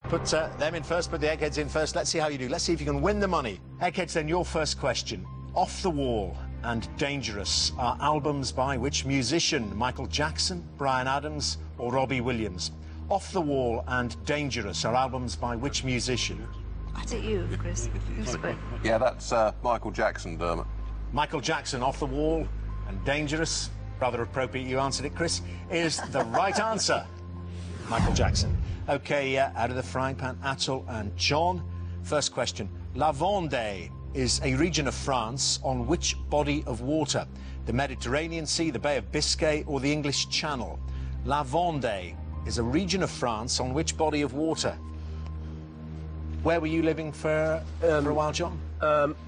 Put them in first, put the Eggheads in first. Let's see how you do. Let's see if you can win the money. Eggheads, then, your first question. Off the Wall and Dangerous are albums by which musician? Michael Jackson, Bryan Adams or Robbie Williams? Off the Wall and Dangerous are albums by which musician? That's it, you, Chris. Yeah, that's Michael Jackson, Dermot. Michael Jackson, Off the Wall and Dangerous. Rather appropriate you answered it, Chris. Is the right answer. Michael Jackson. OK, out of the frying pan, Atul and John. First question. La Vendée is a region of France on which body of water? The Mediterranean Sea, the Bay of Biscay or the English Channel? La Vendée is a region of France on which body of water? Where were you living for a while, John?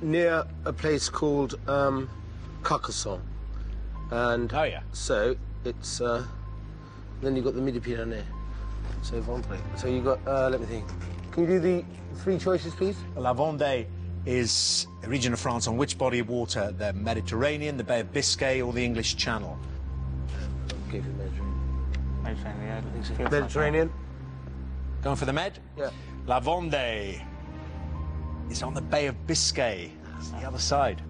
Near a place called Carcassonne. And oh, yeah. So it's then you've got the Midi-Pyrénées. So Vendée. So you got let me think. Can you do the three choices, please? La Vendée is a region of France on which body of water? The Mediterranean, the Bay of Biscay or the English Channel? Okay, for the Mediterranean. Mediterranean, yeah, I think so. Mediterranean? Going for the Med? Yeah. La Vendée is on the Bay of Biscay. That's the other side.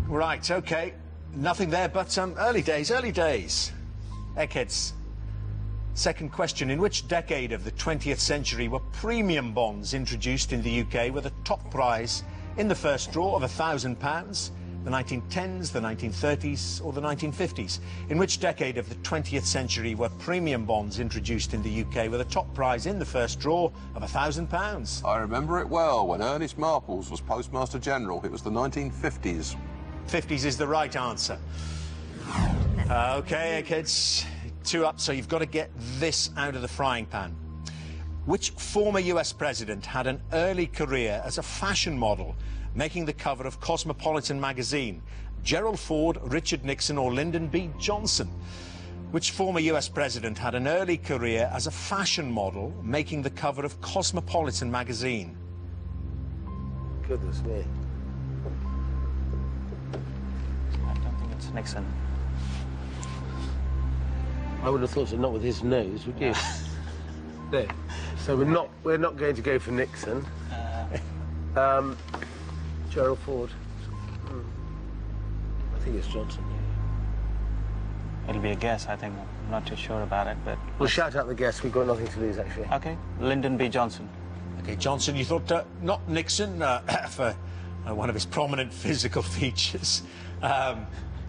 Right, OK. Nothing there, but early days, early days. Eggheads. Second question. In which decade of the 20th century were premium bonds introduced in the UK with a top prize in the first draw of £1,000? The 1910s, the 1930s or the 1950s? In which decade of the 20th century were premium bonds introduced in the UK with a top prize in the first draw of £1,000? I remember it well when Ernest Marples was Postmaster General. It was the 1950s. 50s is the right answer. OK, kids. 2 up, so you've got to get this out of the frying pan. Which former US president had an early career as a fashion model, making the cover of Cosmopolitan magazine? Gerald Ford, Richard Nixon or Lyndon B. Johnson? Which former US president had an early career as a fashion model, making the cover of Cosmopolitan magazine? Goodness me. I don't think it's Nixon. I would have thought so, not with his nose, would you? No. So we're not going to go for Nixon. Gerald Ford. I think it's Johnson. It'll be a guess, I think. I'm not too sure about it, but... We'll shout out the guess. We've got nothing to lose, actually. OK. Lyndon B. Johnson. OK, Johnson, you thought not Nixon for one of his prominent physical features.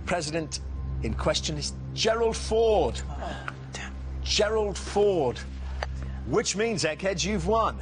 President in question is Gerald Ford. Oh, damn. Gerald Ford. Which means, Eggheads, you've won.